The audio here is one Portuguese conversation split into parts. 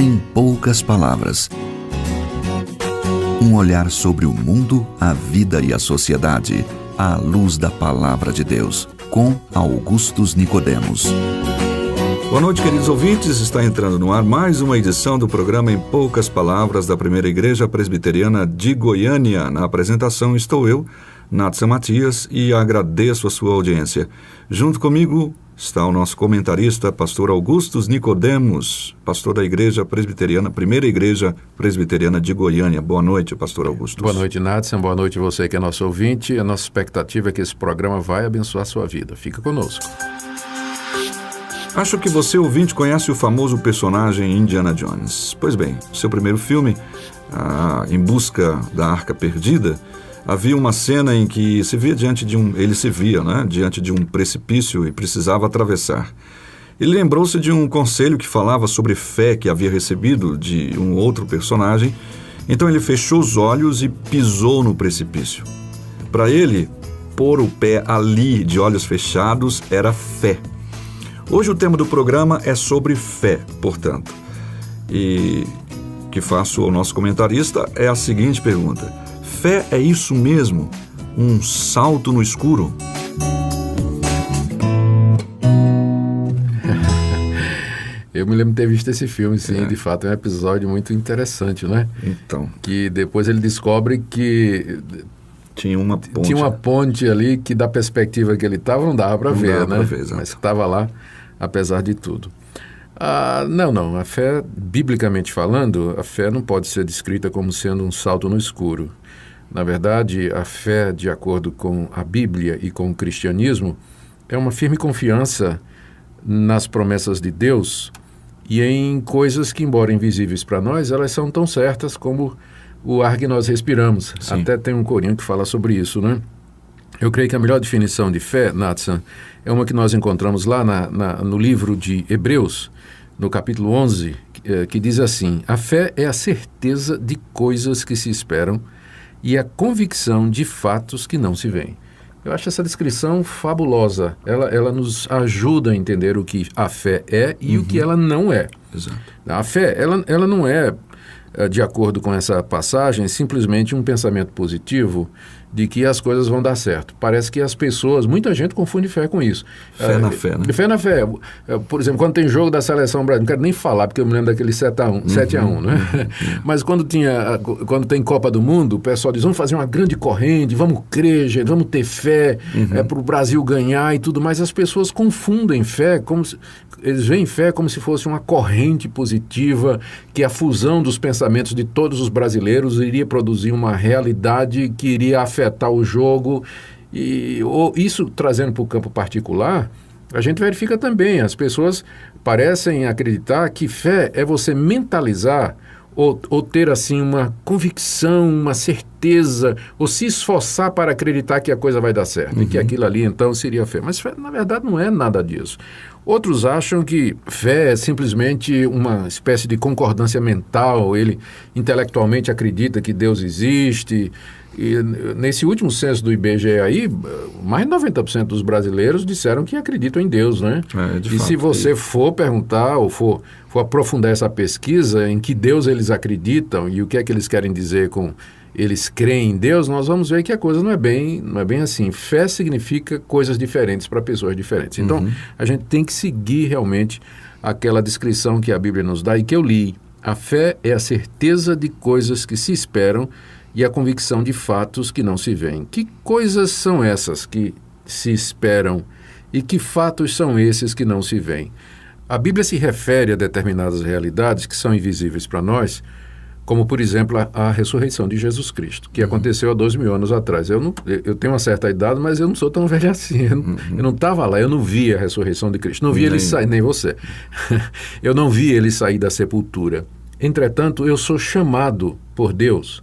Em poucas palavras. Um olhar sobre o mundo, a vida e a sociedade, à luz da Palavra de Deus, com Augustus Nicodemos. Boa noite, queridos ouvintes. Está entrando no ar mais uma edição do programa Em Poucas Palavras da Primeira Igreja Presbiteriana de Goiânia. Na apresentação estou eu, Natsan Matias, e agradeço a sua audiência. Junto comigo está o nosso comentarista, pastor Augustus Nicodemos, pastor da Igreja Presbiteriana, Primeira Igreja Presbiteriana de Goiânia. Boa noite, pastor Augustus. Boa noite, Natsan. Boa noite você que é nosso ouvinte. A nossa expectativa é que esse programa vai abençoar a sua vida. Fica conosco. Acho que você, ouvinte, conhece o famoso personagem Indiana Jones. Pois bem, seu primeiro filme, Em Busca da Arca Perdida, havia uma cena em que ele se via diante de um precipício e precisava atravessar. Ele lembrou-se de um conselho que falava sobre fé que havia recebido de um outro personagem, então ele fechou os olhos e pisou no precipício. Para ele, pôr o pé ali de olhos fechados era fé. Hoje o tema do programa é sobre fé, portanto. E que faço ao nosso comentarista é a seguinte pergunta: fé é isso mesmo? Um salto no escuro? Eu me lembro de ter visto esse filme, sim, de fato é um episódio muito interessante, né? Então. Que depois ele descobre que tinha uma ponte ali que da perspectiva que ele estava não dava para ver, né? Mas estava lá, apesar de tudo. Não, a fé, biblicamente falando, a fé não pode ser descrita como sendo um salto no escuro. Na verdade, a fé, de acordo com a Bíblia e com o cristianismo, é uma firme confiança nas promessas de Deus e em coisas que, embora invisíveis para nós, elas são tão certas como o ar que nós respiramos. Sim. Até tem um corinho que fala sobre isso, né? Eu creio que a melhor definição de fé, Natsan, é uma que nós encontramos lá no livro de Hebreus, no capítulo 11, que diz assim: a fé é a certeza de coisas que se esperam e a convicção de fatos que não se veem. Eu acho essa descrição fabulosa. Ela nos ajuda a entender o que a fé é e o que ela não é. Exato. A fé, ela não é, de acordo com essa passagem, simplesmente um pensamento positivo de que as coisas vão dar certo. Parece que as pessoas, muita gente confunde fé com isso. Fé na fé, né? Fé na fé. Por exemplo, quando tem jogo da seleção brasileira, não quero nem falar, porque eu me lembro daquele 7-1, né? Mas quando tem Copa do Mundo, o pessoal diz, vamos fazer uma grande corrente, vamos crer, gente, vamos ter fé para o Brasil ganhar e tudo mais. As pessoas confundem fé, eles veem fé como se fosse uma corrente positiva, que a fusão dos pensamentos de todos os brasileiros iria produzir uma realidade que iria afetar o jogo, isso trazendo para o campo particular, a gente verifica também, as pessoas parecem acreditar que fé é você mentalizar ou ter assim uma convicção, uma certeza, ou se esforçar para acreditar que a coisa vai dar certo, e que aquilo ali então seria fé. Mas fé, na verdade, não é nada disso. Outros acham que fé é simplesmente uma espécie de concordância mental, ele intelectualmente acredita que Deus existe. E nesse último censo do IBGE aí, mais de 90% dos brasileiros disseram que acreditam em Deus, né? De fato, se você for perguntar ou for aprofundar essa pesquisa em que Deus eles acreditam e o que é que eles querem dizer com eles creem em Deus, nós vamos ver que a coisa não é bem assim. Fé significa coisas diferentes para pessoas diferentes. Então, a gente tem que seguir realmente aquela descrição que a Bíblia nos dá e que eu li. A fé é a certeza de coisas que se esperam e a convicção de fatos que não se veem. Que coisas são essas que se esperam e que fatos são esses que não se veem? A Bíblia se refere a determinadas realidades que são invisíveis para nós, como, por exemplo, a ressurreição de Jesus Cristo, que aconteceu há 2.000 anos atrás. Eu tenho uma certa idade, mas eu não sou tão velho assim. Eu não estava lá, eu não vi a ressurreição de Cristo. Não vi ele sair, nem você. Eu não vi ele sair da sepultura. Entretanto, eu sou chamado por Deus,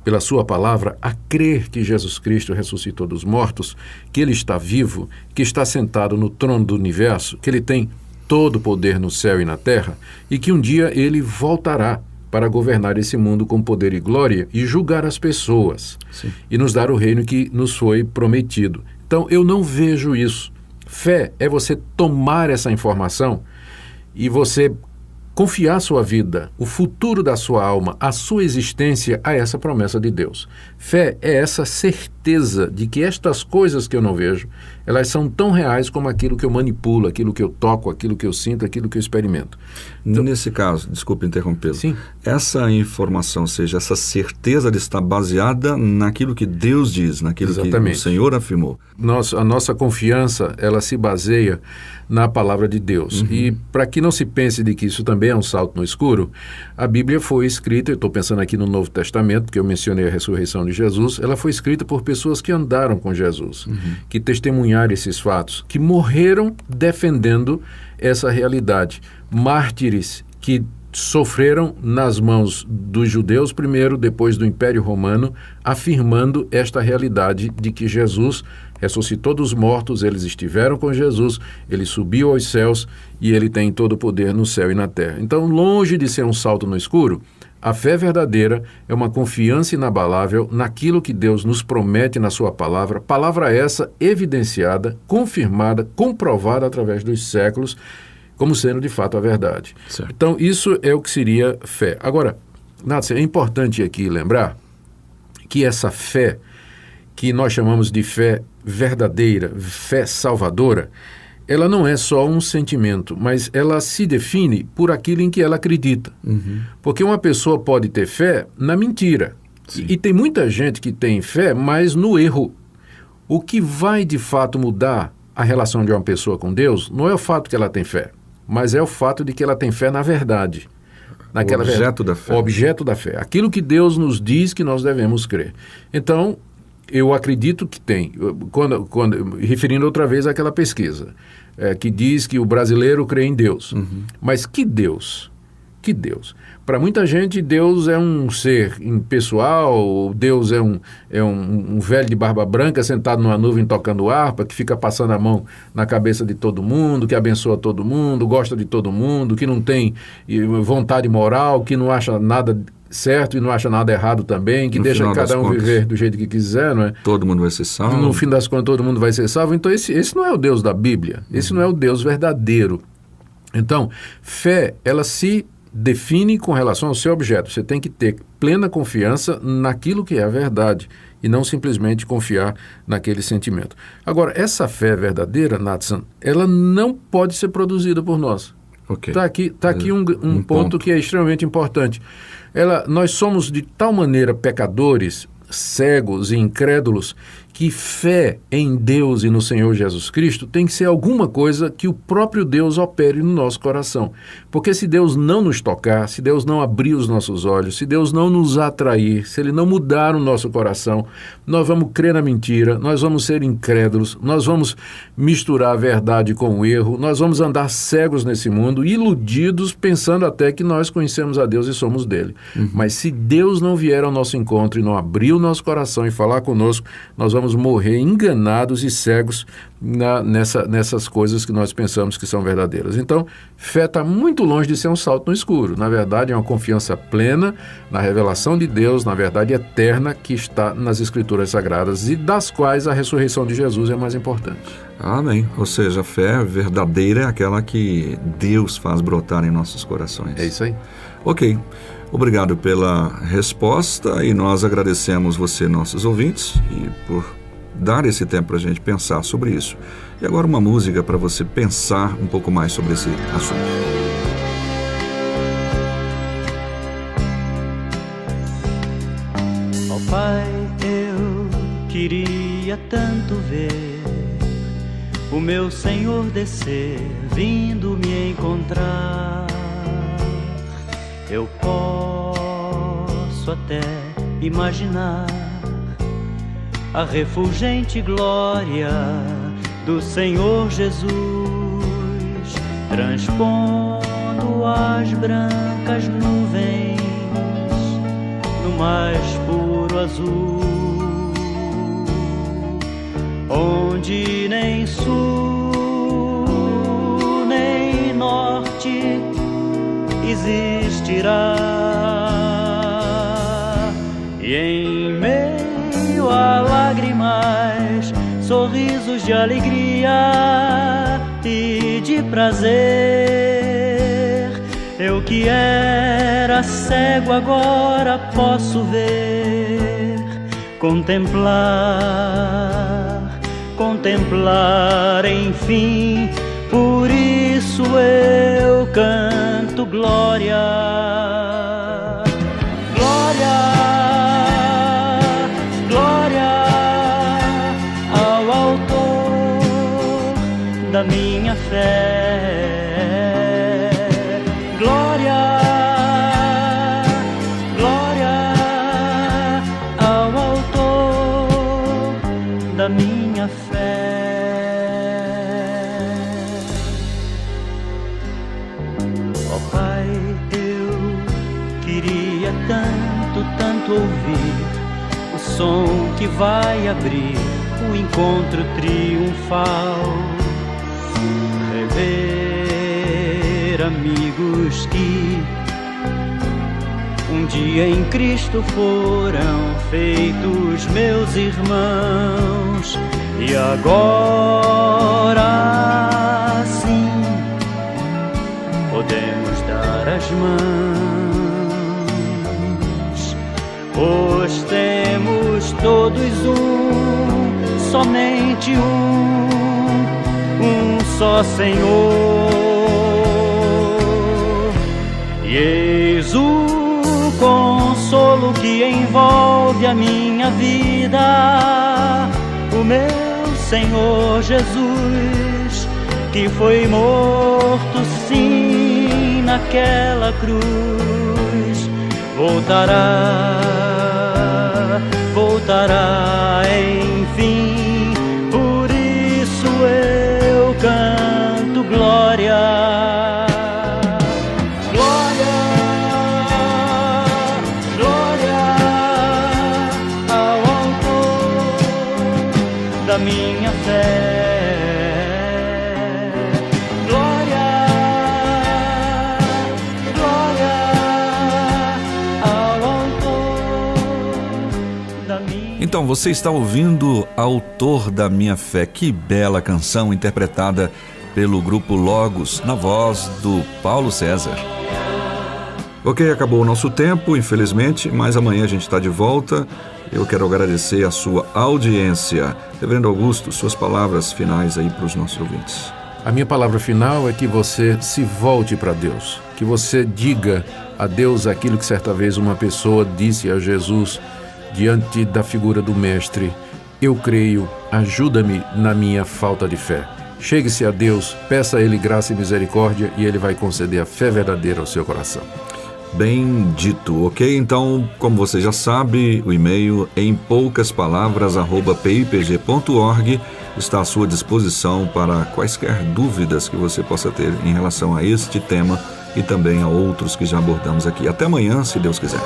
pela sua palavra, a crer que Jesus Cristo ressuscitou dos mortos, que ele está vivo, que está sentado no trono do universo, que ele tem todo o poder no céu e na terra, e que um dia ele voltará para governar esse mundo com poder e glória e julgar as pessoas. Sim. E nos dar o reino que nos foi prometido. Então, eu não vejo isso. Fé é você tomar essa informação e você confiar sua vida, o futuro da sua alma, a sua existência a essa promessa de Deus. Fé é essa certeza de que estas coisas que eu não vejo, elas são tão reais como aquilo que eu manipulo, aquilo que eu toco, aquilo que eu sinto, aquilo que eu experimento. Então, nesse caso, desculpe interrompê-lo, sim, essa informação, ou seja, essa certeza de estar baseada naquilo que Deus diz, naquilo exatamente, que o Senhor afirmou. A nossa confiança, ela se baseia na palavra de Deus. E para que não se pense de que isso também é um salto no escuro, a Bíblia foi escrita, eu estou pensando aqui no Novo Testamento, porque eu mencionei a ressurreição de Jesus, ela foi escrita por pessoas que andaram com Jesus, que testemunharam esses fatos, que morreram defendendo essa realidade. Mártires que sofreram nas mãos dos judeus primeiro, depois do Império Romano, afirmando esta realidade de que Jesus ressuscitou dos mortos, eles estiveram com Jesus, ele subiu aos céus e ele tem todo o poder no céu e na terra. Então, longe de ser um salto no escuro, a fé verdadeira é uma confiança inabalável naquilo que Deus nos promete na sua palavra, palavra essa evidenciada, confirmada, comprovada através dos séculos, como sendo de fato a verdade. Certo. Então, isso é o que seria fé. Agora, Nádia, é importante aqui lembrar que essa fé, que nós chamamos de fé verdadeira, fé salvadora, ela não é só um sentimento, mas ela se define por aquilo em que ela acredita. Porque uma pessoa pode ter fé na mentira. E tem muita gente que tem fé, mas no erro. O que vai de fato mudar a relação de uma pessoa com Deus não é o fato que ela tem fé, mas é o fato de que ela tem fé na verdade. Naquela objeto da fé. O objeto da fé. Aquilo que Deus nos diz que nós devemos crer. Então, eu acredito que tem. Referindo outra vez àquela pesquisa, que diz que o brasileiro crê em Deus. Mas que Deus? Que Deus? Para muita gente, Deus é um ser impessoal, Deus é um velho de barba branca sentado numa nuvem tocando harpa, que fica passando a mão na cabeça de todo mundo, que abençoa todo mundo, gosta de todo mundo, que não tem vontade moral, que não acha nada certo e não acha nada errado também, que deixa cada um viver do jeito que quiser, não é? Todo mundo vai ser salvo. No fim das contas, todo mundo vai ser salvo. Então, esse não é o Deus da Bíblia. Esse não é o Deus verdadeiro. Então, fé, ela se define com relação ao seu objeto. Você tem que ter plena confiança naquilo que é a verdade e não simplesmente confiar naquele sentimento. Agora, essa fé verdadeira, Natsan, ela não pode ser produzida por nós. Está aqui um ponto que é extremamente importante. Nós somos de tal maneira pecadores, cegos e incrédulos, que fé em Deus e no Senhor Jesus Cristo tem que ser alguma coisa que o próprio Deus opere no nosso coração. Porque se Deus não nos tocar, se Deus não abrir os nossos olhos, se Deus não nos atrair, se Ele não mudar o nosso coração, nós vamos crer na mentira, nós vamos ser incrédulos, nós vamos misturar a verdade com o erro, nós vamos andar cegos nesse mundo, iludidos, pensando até que nós conhecemos a Deus e somos dele. Mas se Deus não vier ao nosso encontro e não abrir o nosso coração e falar conosco, nós vamos morrer enganados e cegos nessas coisas que nós pensamos que são verdadeiras. Então, fé está muito longe de ser um salto no escuro. Na verdade, é uma confiança plena na revelação de Deus, na verdade eterna que está nas Escrituras Sagradas e das quais a ressurreição de Jesus é mais importante. Amém. Ou seja, a fé verdadeira é aquela que Deus faz brotar em nossos corações. É isso aí. Ok. Obrigado pela resposta e nós agradecemos você, nossos ouvintes, e por dar esse tempo para a gente pensar sobre isso. E agora uma música para você pensar um pouco mais sobre esse assunto. Ó Pai, eu queria tanto ver o meu Senhor descer, vindo me encontrar. Eu posso até imaginar a refulgente glória do Senhor Jesus, transpondo as brancas nuvens no mais puro azul, onde nem sul nem norte existirá, e em meio a lágrimas, sorrisos de alegria e de prazer, eu Eu que era cego agora posso ver, contemplar, enfim. Por isso eu canto glória, glória, glória ao autor da minha fé. Glória, glória ao autor da minha fé. Ó Pai, eu queria tanto ouvir o som que vai abrir o encontro triunfal, rever amigos que um dia em Cristo foram feitos meus irmãos, e agora sim podemos dar as mãos, pois temos todos somente um só Senhor. E eis o consolo que envolve a minha vida, o meu Senhor Jesus, que foi morto sim naquela cruz, voltará enfim. Por isso eu canto glória. Da minha fé, glória, glória ao autor da minha. Então você está ouvindo Autor da Minha Fé. Que bela canção interpretada pelo grupo Logos, na voz do Paulo César. Ok, acabou o nosso tempo, infelizmente, mas amanhã a gente está de volta. Eu quero agradecer a sua audiência. Reverendo Augusto, suas palavras finais aí para os nossos ouvintes. A minha palavra final é que você se volte para Deus, que você diga a Deus aquilo que certa vez uma pessoa disse a Jesus diante da figura do Mestre: eu creio, ajuda-me na minha falta de fé. Chegue-se a Deus, peça a Ele graça e misericórdia e Ele vai conceder a fé verdadeira ao seu coração. Bem dito, ok? Então, como você já sabe, o e-mail empoucaspalavras@pipg.org está à sua disposição para quaisquer dúvidas que você possa ter em relação a este tema e também a outros que já abordamos aqui. Até amanhã, se Deus quiser.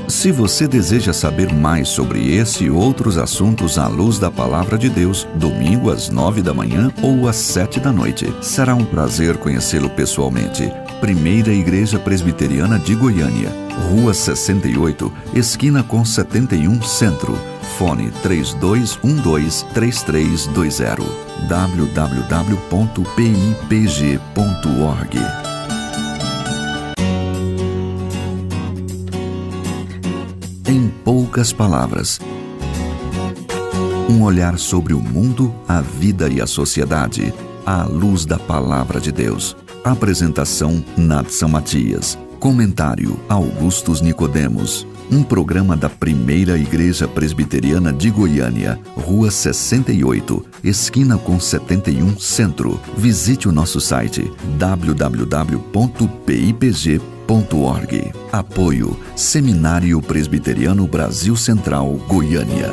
Se você deseja saber mais sobre esse e outros assuntos à luz da Palavra de Deus, domingo às 9 da manhã ou às 7 da noite, será um prazer conhecê-lo pessoalmente. Primeira Igreja Presbiteriana de Goiânia, Rua 68, esquina com 71 Centro. Fone 3212-3320. www.pipg.org. Em poucas palavras, um olhar sobre o mundo, a vida e a sociedade, à luz da Palavra de Deus. Apresentação: Nadson Matias. Comentário: Augustus Nicodemos. Um programa da Primeira Igreja Presbiteriana de Goiânia, Rua 68, esquina com 71 Centro. Visite o nosso site www.pipg.org. Apoio: Seminário Presbiteriano Brasil Central, Goiânia.